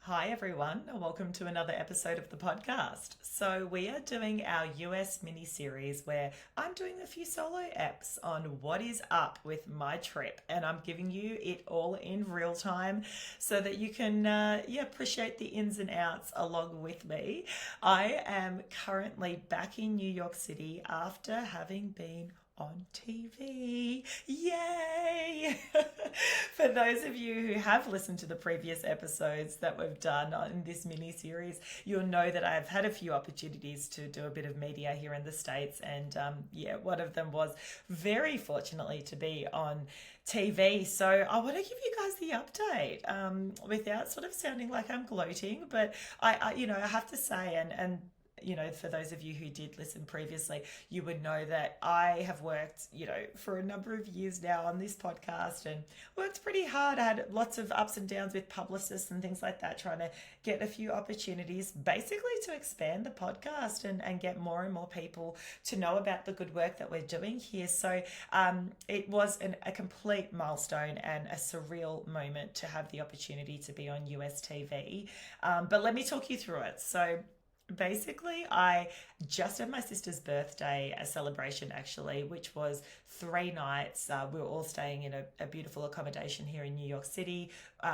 Hi, everyone, and welcome to another episode of the podcast. So, we are doing our US mini series where I'm doing a few solo eps on what is up with my trip, and I'm giving you it all in real time so that you can appreciate the ins and outs along with me. I am currently back in New York City after having been on TV. Yay! For those of you who have listened to the previous episodes that we've done in this mini series, you'll know that I've had a few opportunities to do a bit of media here in the States. And one of them was very fortunately to be on TV. So I want to give you guys the update without sort of sounding like I'm gloating, but I have to say, and for those of you who did listen previously, you would know that I have worked, for a number of years now on this podcast and worked pretty hard. I had lots of ups and downs with publicists and things like that, trying to get a few opportunities basically to expand the podcast and get more and more people to know about the good work that we're doing here. So it was a complete milestone and a surreal moment to have the opportunity to be on US TV. But let me talk you through it. So basically, I just had my sister's birthday, a celebration actually, which was 3 nights. We were all staying in a beautiful accommodation here in New York City.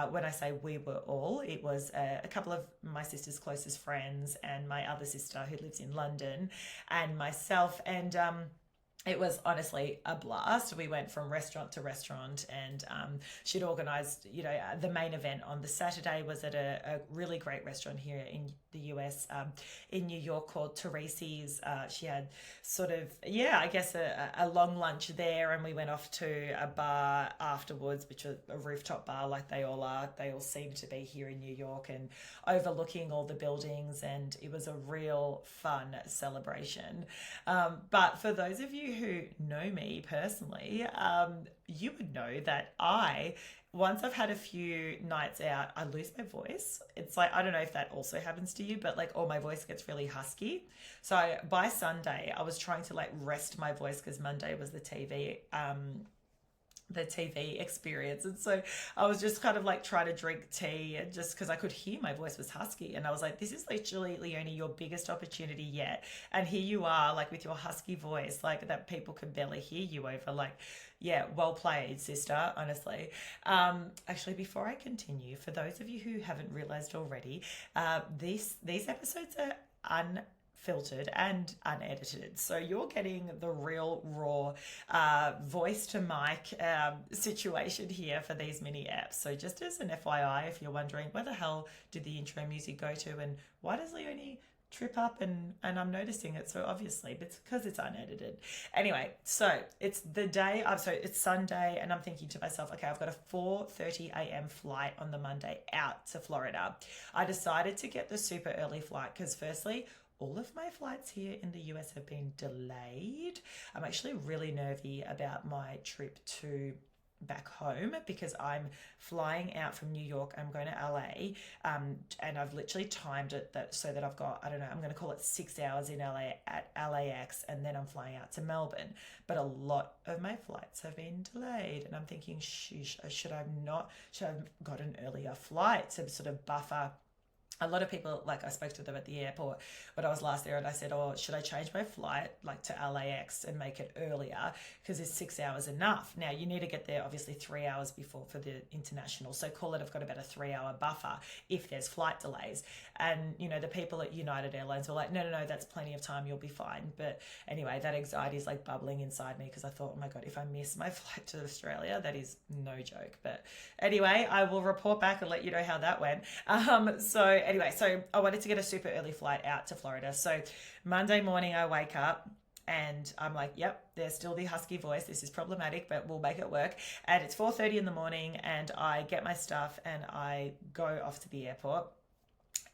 When I say we were all, it was a couple of my sister's closest friends and my other sister who lives in London and myself. And it was honestly a blast. We went from restaurant to restaurant and she'd organised, the main event on the Saturday was at a really great restaurant here in the US in New York called Teresi's. She had sort of, a long lunch there, and we went off to a bar afterwards, which was a rooftop bar like they all are. They all seem to be here in New York and overlooking all the buildings, and it was a real fun celebration. But for those of you who know me personally, you would know that once I've had a few nights out, I lose my voice. It's like, I don't know if that also happens to you, but like all my voice gets really husky. So by Sunday, I was trying to like rest my voice because Monday was the TV experience. And so I was just kind of like trying to drink tea, and just because I could hear my voice was husky. And I was like, this is literally, Leonie, your biggest opportunity yet. And here you are, like with your husky voice, like that people can barely hear you over. Like, yeah, well played, sister, honestly. Actually, before I continue, for those of you who haven't realized already, these episodes are unfiltered and unedited, so you're getting the real raw voice to mic situation here for these mini apps. So just as an FYI, if you're wondering where the hell did the intro music go to and why does Leonie trip up and I'm noticing it so obviously, but it's because it's unedited. Anyway, so it's it's Sunday, and I'm thinking to myself, okay, I've got a 4:30 a.m. flight on the Monday out to Florida. I decided to get the super early flight because firstly, all of my flights here in the US have been delayed. I'm actually really nervy about my trip to back home because I'm flying out from New York. I'm going to LA, and I've literally timed it so that I've got, I don't know, I'm going to call it 6 hours in LA at LAX, and then I'm flying out to Melbourne. But a lot of my flights have been delayed, and I'm thinking, should I have got an earlier flight to sort of buffer. A lot of people, like I spoke to them at the airport when I was last there, and I said, should I change my flight like to LAX and make it earlier because is 6 hours enough? Now you need to get there obviously 3 hours before for the international, so call it, I've got about a 3-hour buffer if there's flight delays. And the people at United Airlines were like, no, that's plenty of time, you'll be fine. But anyway, that anxiety is like bubbling inside me because I thought, oh my god, if I miss my flight to Australia, that is no joke. But anyway, I will report back and let you know how that went. So I wanted to get a super early flight out to Florida. So Monday morning I wake up and I'm like, yep, there's still the husky voice. This is problematic, but we'll make it work. And it's 4:30 in the morning and I get my stuff and I go off to the airport.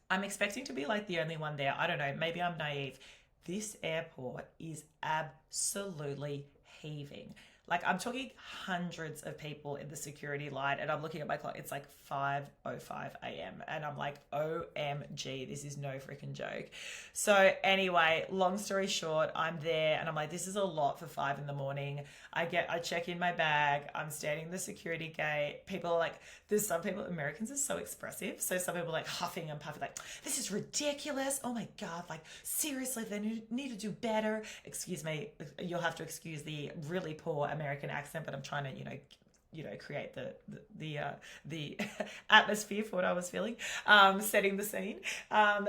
I'm expecting to be like the only one there. I don't know, maybe I'm naive. This airport is absolutely heaving. Like I'm talking hundreds of people in the security line, and I'm looking at my clock. It's like 5:05 a.m. and I'm like, OMG, this is no freaking joke. So anyway, long story short, I'm there and I'm like, this is a lot for 5 in the morning. I check in my bag. I'm standing in the security gate. People are like, there's some people, Americans are so expressive. So some people are like huffing and puffing, like, this is ridiculous. Oh my God, like seriously, they need to do better. Excuse me, you'll have to excuse the really poor American accent, but I'm trying to, create the atmosphere for what I was feeling, setting the scene.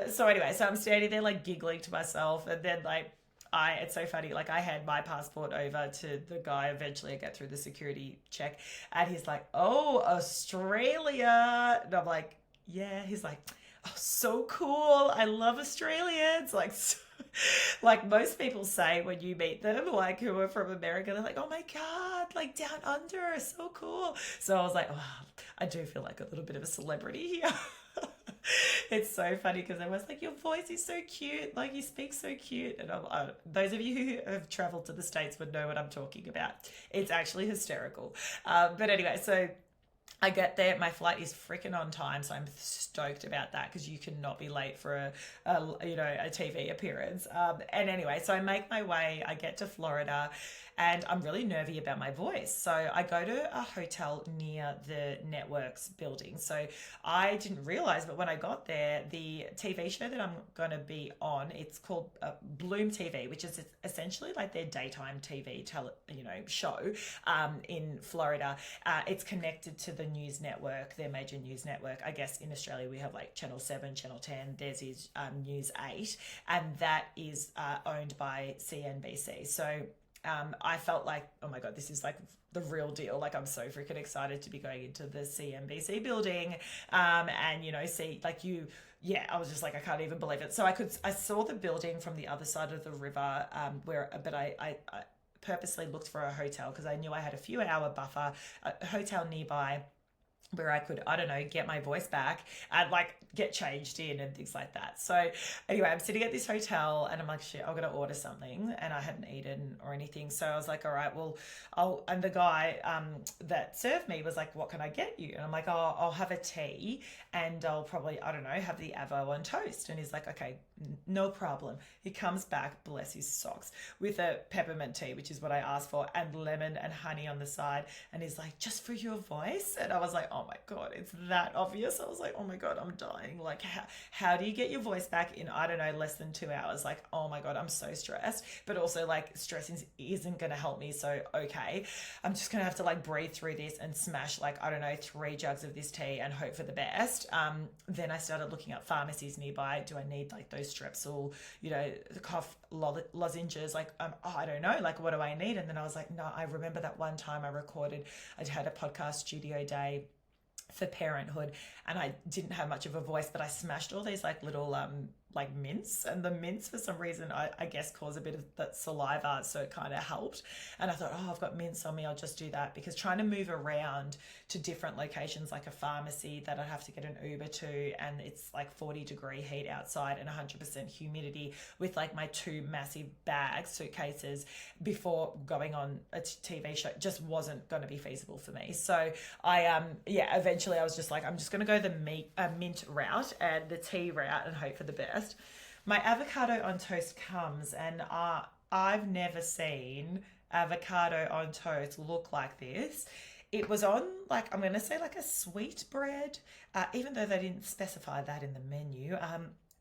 So anyway, so I'm standing there like giggling to myself, and then like it's so funny. Like I hand my passport over to the guy. Eventually, I get through the security check, and he's like, "Oh, Australia," and I'm like, "Yeah." He's like, "Oh, so cool. I love Australians." Like. So, like most people say when you meet them, like who are from America, they're like, oh my God, like down under, so cool. So I was like, wow, I do feel like a little bit of a celebrity here. It's so funny because I was like, your voice is so cute, like you speak so cute. And those of you who have traveled to the States would know what I'm talking about. It's actually hysterical. But anyway, so I get there, my flight is freaking on time, so I'm stoked about that because you cannot be late for a TV appearance. And anyway, so I make my way, I get to Florida, and I'm really nervy about my voice. So I go to a hotel near the network's building. So I didn't realize, but when I got there, the TV show that I'm going to be on, it's called Bloom TV, which is essentially like their daytime TV show in Florida. It's connected to the news network, their major news network. I guess in Australia we have like Channel 7, Channel 10, there's is News 8, and that is owned by CNBC. So I felt like, oh my God, this is like the real deal. Like I'm so freaking excited to be going into the CNBC building and, see like I was just like, I can't even believe it. So I saw the building from the other side of the river but I purposely looked for a hotel because I knew I had a few hour buffer, a hotel nearby where I could, I don't know, get my voice back and like get changed in and things like that. So anyway, I'm sitting at this hotel and I'm like, shit, I'm going to order something, and I hadn't eaten or anything. So I was like, all right, well, and the guy that served me was like, what can I get you? And I'm like, oh, I'll have a tea and I'll probably, I don't know, have the avo on toast. And he's like, okay, no problem. He comes back, bless his socks, with a peppermint tea, which is what I asked for, and lemon and honey on the side. And he's like, just for your voice? And I was like, oh my God, it's that obvious. I was like, oh my God, I'm dying. Like, how do you get your voice back in, I don't know, less than 2 hours? Like, oh my God, I'm so stressed. But also like stress isn't going to help me. So, okay, I'm just going to have to like breathe through this and smash like, I don't know, 3 jugs of this tea and hope for the best. Then I started looking up pharmacies nearby. Do I need like those Strepsil, the cough lozenges? Like, I don't know, like what do I need? And then I was like, no, I remember that one time I had a podcast studio day for Parenthood, and I didn't have much of a voice, but I smashed all these like little like mints, and the mints for some reason I guess cause a bit of that saliva, so it kind of helped. And I thought, oh, I've got mints on me, I'll just do that, because trying to move around to different locations like a pharmacy that I'd have to get an Uber to, and it's like 40-degree heat outside and 100% humidity with like my 2 massive suitcases before going on a TV show just wasn't going to be feasible for me. So I eventually I was just like, I'm just going to go the mint route and the tea route and hope for the best. My avocado on toast comes, and I've never seen avocado on toast look like this. It was on like, I'm going to say like a sweet bread, even though they didn't specify that in the menu.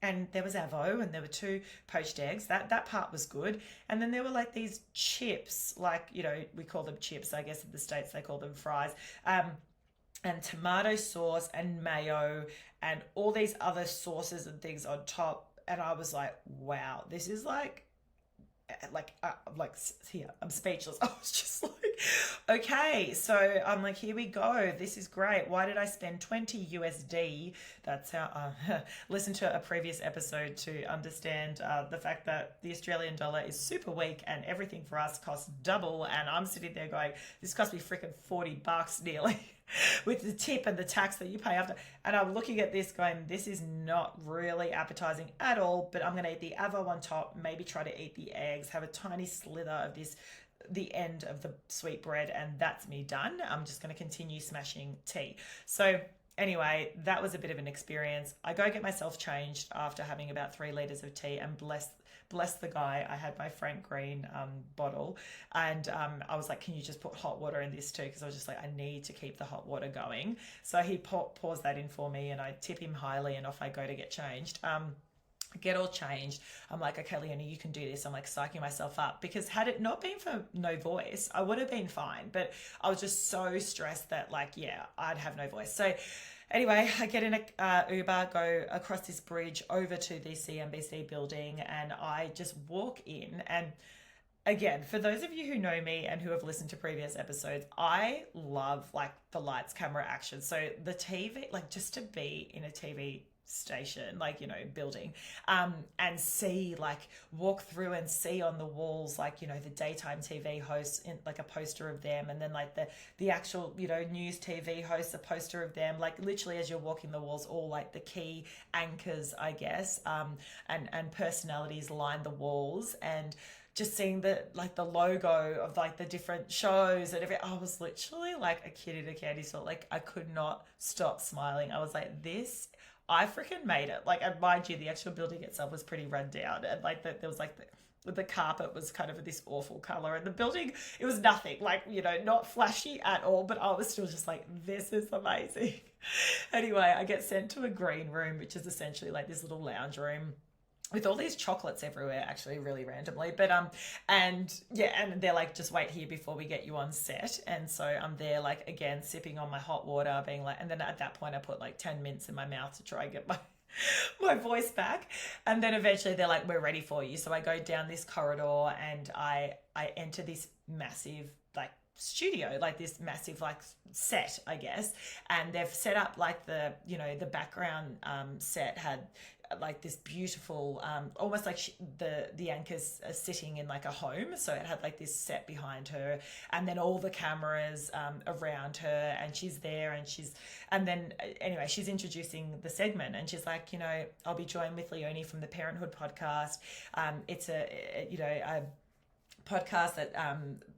And there was avo, and there were 2 poached eggs. That part was good. And then there were like these chips, like, we call them chips. I guess in the States they call them fries. And tomato sauce and mayo and all these other sauces and things on top. And I was like, wow, this is like here, I'm speechless. I was just like, okay. So I'm like, here we go. This is great. Why did I spend 20 USD? That's how, listen to a previous episode to understand the fact that the Australian dollar is super weak and everything for us costs double. And I'm sitting there going, this cost me freaking $40 nearly. With the tip and the tax that you pay after. And I'm looking at this going, this is not really appetizing at all, but I'm going to eat the avo on top, maybe try to eat the eggs, have a tiny slither of this the end of the sweetbread, and that's me done. I'm just going to continue smashing tea. So anyway, that was a bit of an experience. I go get myself changed after having about 3 liters of tea, and bless the guy. I had my Frank Green bottle, and I was like, can you just put hot water in this too? Because I was just like, I need to keep the hot water going. So he pours that in for me, and I tip him highly, and off I go to get changed. Get all changed. I'm like, okay, Leonie, you can do this. I'm like psyching myself up, because had it not been for no voice, I would have been fine. But I was just so stressed that, like, yeah, I'd have no voice. So anyway, I get in a Uber, go across this bridge over to the CNBC building, and I just walk in. And again, for those of you who know me and who have listened to previous episodes, I love like the lights, camera, action. So the TV, like just to be in a TV station, like, you know, building, and see, like, walk through and see on the walls, like, you know, the daytime TV hosts in like a poster of them, and then like the actual, you know, news TV hosts, a poster of them, like literally as you're walking the walls, all like the key anchors, I guess, and personalities line the walls, and just seeing the like the logo of like the different shows and everything. I was literally like a kid in a candy store. Like I could not stop smiling. I was like, I freaking made it. Like, and mind you, the actual building itself was pretty run down, and like there was like the carpet was kind of this awful color, and the building, it was nothing, like, you know, not flashy at all, but I was still just like, this is amazing. Anyway, I get sent to a green room, which is essentially like this little lounge room with all these chocolates everywhere, actually, really randomly. But and they're like, just wait here before we get you on set. And so I'm there, like, again, sipping on my hot water, being like, and then at that point I put like 10 mints in my mouth to try and get my voice back. And then eventually they're like, we're ready for you. So I go down this corridor, and I enter this massive like studio, like this massive like set, I guess. And they've set up like the, you know, the background set had like this beautiful almost like the anchors are sitting in like a home, so it had like this set behind her, and then all the cameras around her, and she's there, and then anyway, she's introducing the segment, and she's like, you know, I'll be joined with Leonie from the Parenthood Podcast. It's a podcast that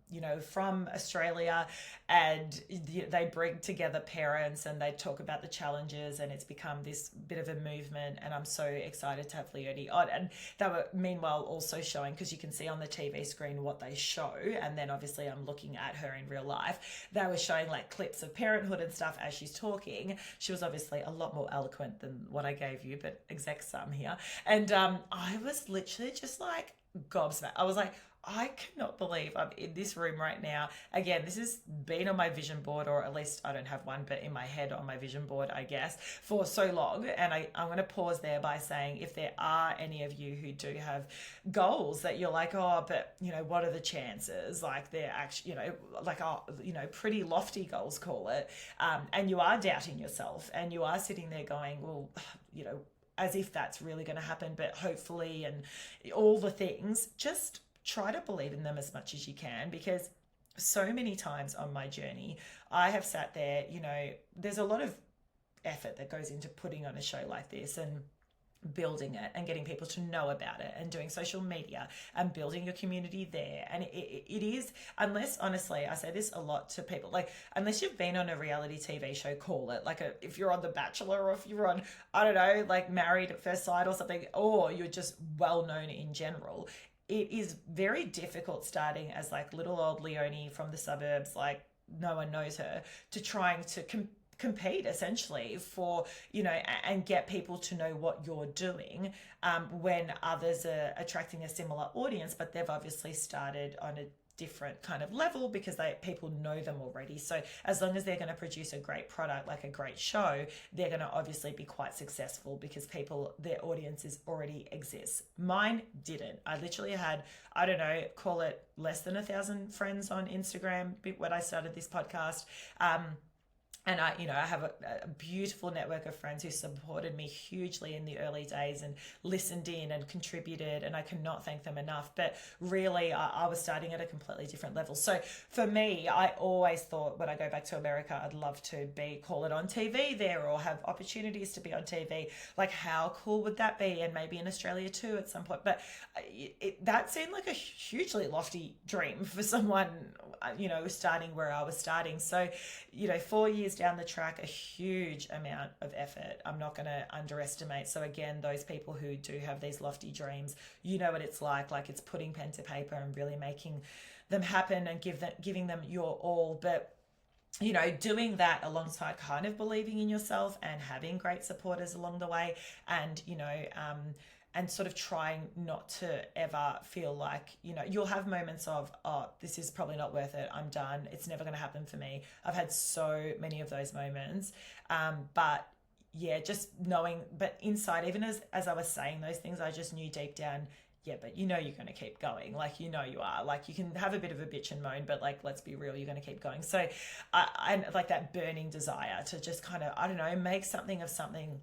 you know, from Australia, and they bring together parents and they talk about the challenges, and it's become this bit of a movement, and I'm so excited to have Leonie on. And they were meanwhile also showing, because you can see on the TV screen what they show, and then obviously I'm looking at her in real life, they were showing like clips of parenthood and stuff as she's talking. She was obviously a lot more eloquent than what I gave you, but exec sum here. And I was literally just like gobsmacked. I was like, I cannot believe I'm in this room right now. Again, this has been on my vision board, or at least I don't have one, but in my head on my vision board, I guess, for so long. And I'm going to pause there by saying, if there are any of you who do have goals that you're like, oh, but, you know, what are the chances? Like they're actually, you know, like, oh, you know, pretty lofty goals, call it. And you are doubting yourself, and you are sitting there going, well, you know, as if that's really going to happen, but hopefully, and all the things, just try to believe in them as much as you can, because so many times on my journey, I have sat there, you know, there's a lot of effort that goes into putting on a show like this and building it and getting people to know about it and doing social media and building your community there. And it is, unless, honestly, I say this a lot to people, like, unless you've been on a reality TV show, call it, like if you're on The Bachelor, or if you're on, I don't know, like Married at First Sight or something, or you're just well known in general, it is very difficult starting as like little old Leonie from the suburbs, like no one knows her, to trying to compete essentially for, you know, and get people to know what you're doing, when others are attracting a similar audience, but they've obviously started on a different kind of level because people know them already. So as long as they're going to produce a great product, like a great show, they're going to obviously be quite successful because their audiences already exist. Mine didn't. I literally had, I don't know, call it less than 1,000 friends on Instagram when I started this podcast. And I have a beautiful network of friends who supported me hugely in the early days and listened in and contributed, and I cannot thank them enough. But really, I was starting at a completely different level. So for me, I always thought when I go back to America, I'd love to be called on TV there or have opportunities to be on TV. Like, how cool would that be? And maybe in Australia too at some point. But that seemed like a hugely lofty dream for someone, starting where I was starting. So, 4 years down the track, a huge amount of effort. I'm not going to underestimate. So again, those people who do have these lofty dreams, you know what it's like it's putting pen to paper and really making them happen and giving them your all. But doing that alongside kind of believing in yourself and having great supporters along the way, and and sort of trying not to ever feel like, you'll have moments of, oh, this is probably not worth it. I'm done. It's never going to happen for me. I've had so many of those moments. But yeah, just knowing, but inside, even as I was saying those things, I just knew deep down, yeah, but you're going to keep going. Like, you are. Like, you can have a bit of a bitch and moan, but like, let's be real, you're going to keep going. So I like that burning desire to just kind of, I don't know, make something of something.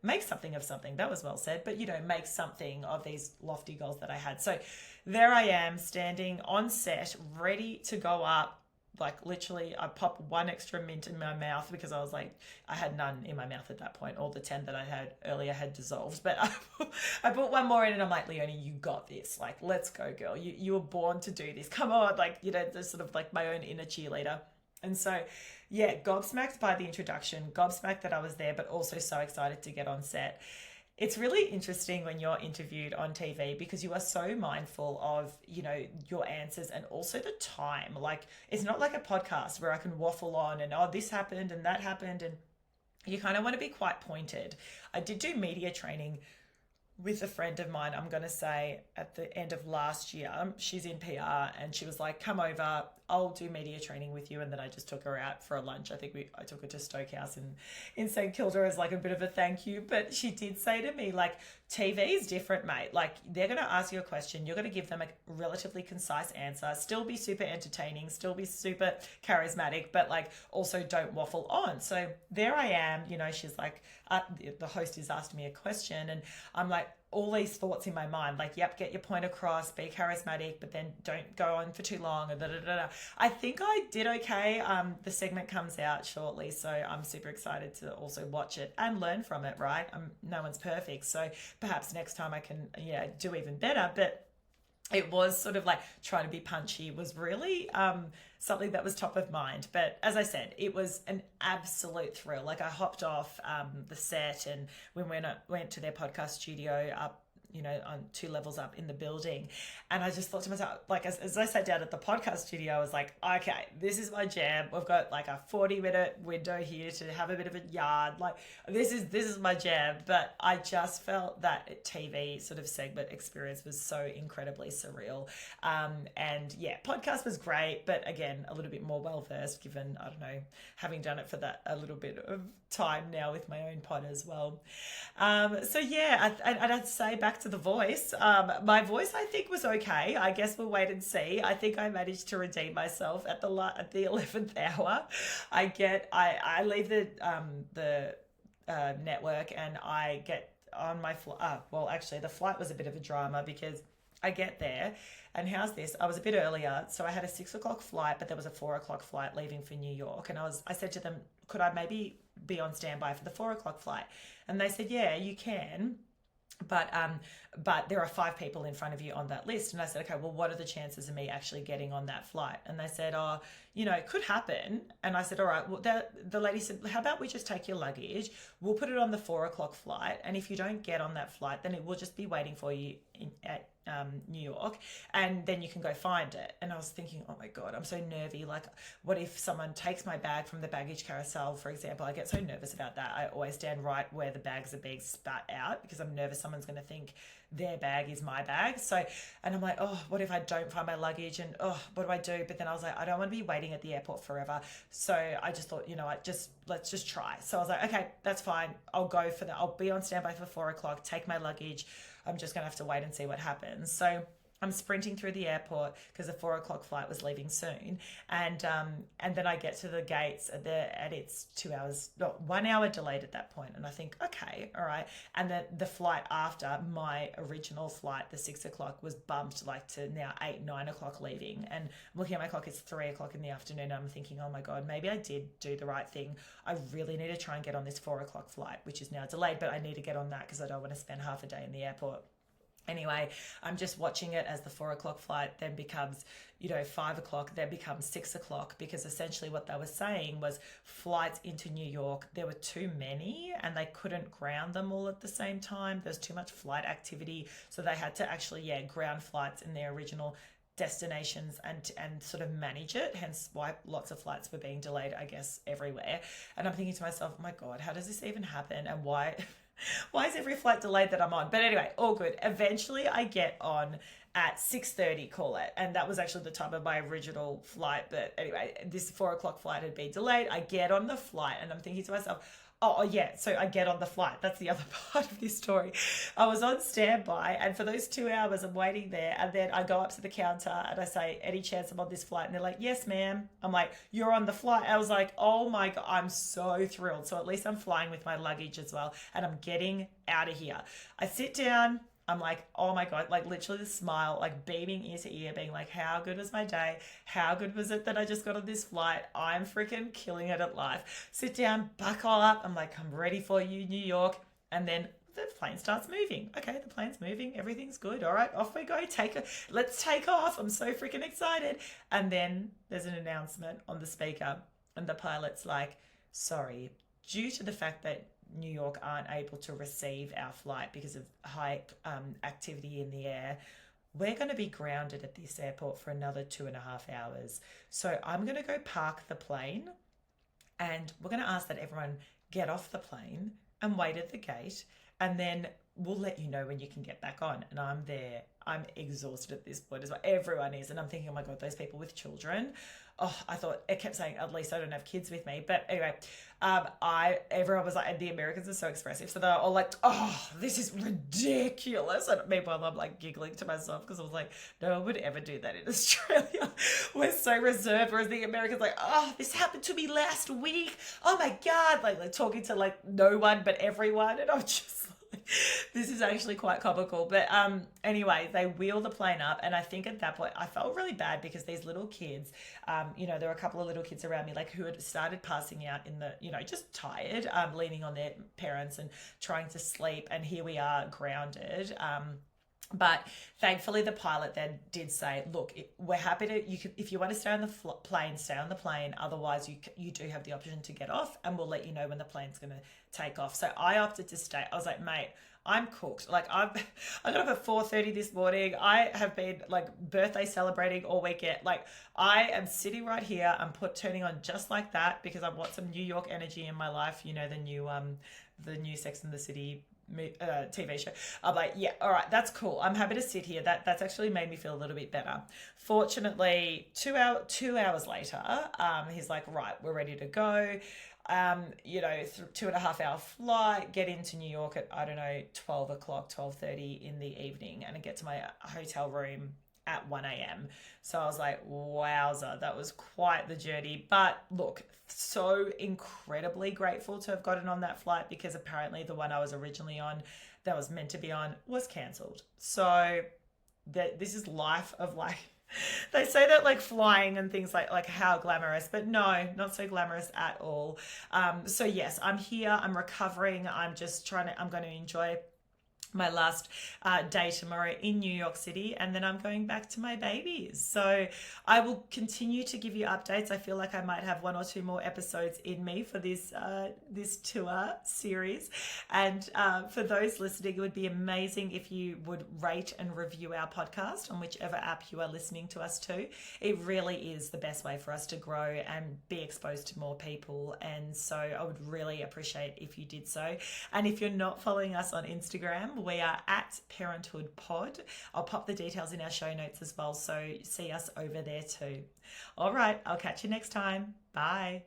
That was well said, but make something of these lofty goals that I had. So there I am, standing on set, ready to go up. Like, literally, I popped one extra mint in my mouth because I was like, I had none in my mouth at that point. All the 10 that I had earlier had dissolved, but I put one more in, and I'm like, Leonie, you got this. Like, let's go, girl. You were born to do this. Come on. Like, just sort of like my own inner cheerleader. And so, yeah, gobsmacked by the introduction, gobsmacked that I was there, but also so excited to get on set. It's really interesting when you're interviewed on TV because you are so mindful of, your answers and also the time. Like, it's not like a podcast where I can waffle on and, oh, this happened and that happened. And you kind of want to be quite pointed. I did do media training with a friend of mine, I'm going to say at the end of last year. She's in PR and she was like, come over, I'll do media training with you. And then I just took her out for a lunch. I think I took her to Stokehouse in St Kilda as like a bit of a thank you. But she did say to me, like, TV is different, mate. Like, they're going to ask you a question. You're going to give them a relatively concise answer, still be super entertaining, still be super charismatic, but like also don't waffle on. So there I am, she's like, the host is asking me a question and I'm like, all these thoughts in my mind, like, yep, get your point across, be charismatic, but then don't go on for too long. And I think I did okay. The segment comes out shortly, so I'm super excited to also watch it and learn from it, right? No one's perfect, so perhaps next time I can, do even better. But it was sort of like trying to be punchy was really something that was top of mind. But as I said, it was an absolute thrill. Like, I hopped off the set and we went to their podcast studio up, on 2 levels up in the building. And I just thought to myself, like, as I sat down at the podcast studio, I was like, okay, this is my jam. We've got like a 40-minute window here to have a bit of a yard. Like, this is my jam. But I just felt that TV sort of segment experience was so incredibly surreal. And yeah, podcast was great, but again, a little bit more well-versed given, I don't know, having done it for that a little bit of time now with my own pod as well. So yeah, I'd say back to the voice. My voice, I think, was okay. I guess we'll wait and see. I think I managed to redeem myself at the 11th hour. I leave the network and I get on my flight. Well, actually, the flight was a bit of a drama because I get there, and how's this? I was a bit earlier, so I had a 6 o'clock flight, but there was a 4 o'clock flight leaving for New York, and I said to them, could I maybe be on standby for the 4 o'clock flight? And they said, yeah, you can. But there are 5 people in front of you on that list. And I said, okay, well, what are the chances of me actually getting on that flight? And they said, oh, it could happen. And I said, all right, well, the lady said, how about we just take your luggage? We'll put it on the 4 o'clock flight. And if you don't get on that flight, then it will just be waiting for you at New York, and then you can go find it. And I was thinking, oh my God, I'm so nervy. Like, what if someone takes my bag from the baggage carousel, for example? I get so nervous about that. I always stand right where the bags are being spat out because I'm nervous someone's going to think their bag is my bag. So, and I'm like, oh, what if I don't find my luggage? And oh, what do I do? But then I was like, I don't want to be waiting at the airport forever. So I just thought, let's just try. So I was like, okay, that's fine. I'll go for that. I'll be on standby for 4 o'clock, take my luggage. I'm just going to have to wait and see what happens. So I'm sprinting through the airport because the 4 o'clock flight was leaving soon, and then I get to the gates and it's 2 hours, no, 1 hour delayed at that point, and I think, okay, all right, and then the flight after my original flight, the 6 o'clock, was bumped like to now 8, 9 o'clock leaving, and I'm looking at my clock, it's 3 o'clock in the afternoon, and I'm thinking, oh my god, maybe I did do the right thing. I really need to try and get on this 4 o'clock flight, which is now delayed, but I need to get on that because I don't want to spend half a day in the airport. Anyway, I'm just watching it as the 4 o'clock flight then becomes, 5 o'clock, then becomes 6 o'clock, because essentially what they were saying was flights into New York, there were too many and they couldn't ground them all at the same time. There's too much flight activity. So they had to actually, ground flights in their original destinations and sort of manage it, hence why lots of flights were being delayed, I guess, everywhere. And I'm thinking to myself, oh my God, how does this even happen? And why is every flight delayed that I'm on? But anyway, all good. Eventually I get on at 6:30, call it. And that was actually the time of my original flight. But anyway, this 4 o'clock flight had been delayed. I get on the flight and I'm thinking to myself, oh yeah, so I get on the flight. That's the other part of this story. I was on standby, and for those 2 hours I'm waiting there, and then I go up to the counter and I say, any chance I'm on this flight? And they're like, yes, ma'am. I'm like, you're on the flight? I was like, oh my God, I'm so thrilled. So at least I'm flying with my luggage as well, and I'm getting out of here. I sit down. I'm like, oh my God, like literally the smile, like beaming ear to ear, being like, how good was my day? How good was it that I just got on this flight? I'm freaking killing it at life. Sit down, buckle up. I'm like, I'm ready for you, New York. And then the plane starts moving. Okay, the plane's moving. Everything's good. All right, off we go. Let's take off. I'm so freaking excited. And then there's an announcement on the speaker, and the pilot's like, sorry, due to the fact that New York aren't able to receive our flight because of high activity in the air, we're going to be grounded at this airport for another 2.5 hours. So I'm going to go park the plane, and we're going to ask that everyone get off the plane and wait at the gate, and then we'll let you know when you can get back on. And I'm there. I'm exhausted at this point as well. Everyone is. And I'm thinking, oh my God, those people with children. Oh, I thought, it kept saying, at least I don't have kids with me. But anyway, everyone was like, and the Americans are so expressive. So they're all like, oh, this is ridiculous. And meanwhile, I'm like giggling to myself because I was like, no one would ever do that in Australia. We're so reserved. Whereas the Americans like, oh, this happened to me last week. Oh my God. Like talking to like no one but everyone. And I'm just, this is actually quite comical. But anyway, they wheel the plane up, and I think at that point I felt really bad because these little kids, there were a couple of little kids around me like who had started passing out in the, just tired, leaning on their parents and trying to sleep, and here we are grounded. But thankfully, the pilot then did say, look, we're happy to, if you want to stay on the plane, stay on the plane. Otherwise, you do have the option to get off, and we'll let you know when the plane's going to take off. So I opted to stay. I was like, mate, I'm cooked. Like I got up at 4:30 this morning. I have been like birthday celebrating all weekend. Like I am sitting right here. I'm turning on Just Like That because I want some New York energy in my life. The new Sex and the City TV show. I'm like, yeah, all right, that's cool. I'm happy to sit here. That's actually made me feel a little bit better. Fortunately, 2 hours later, he's like, right, we're ready to go. 2.5 hour flight, get into New York at, 12 o'clock, 12:30 in the evening, and I get to my hotel room at 1 a.m. So I was like, wowza, that was quite the journey. But look, so incredibly grateful to have gotten on that flight, because apparently the one I was originally on, that was meant to be on, was cancelled. So this is life of like, they say that like flying and things like how glamorous, but no, not so glamorous at all. So yes, I'm here, I'm recovering. I'm going to enjoy my last day tomorrow in New York City, and then I'm going back to my babies. So I will continue to give you updates. I feel like I might have 1 or 2 more episodes in me for this tour series. And for those listening, it would be amazing if you would rate and review our podcast on whichever app you are listening to us to. It really is the best way for us to grow and be exposed to more people. And so I would really appreciate if you did so. And if you're not following us on Instagram, we are at Parenthood Pod. I'll pop the details in our show notes as well, so see us over there too. All right, I'll catch you next time. Bye.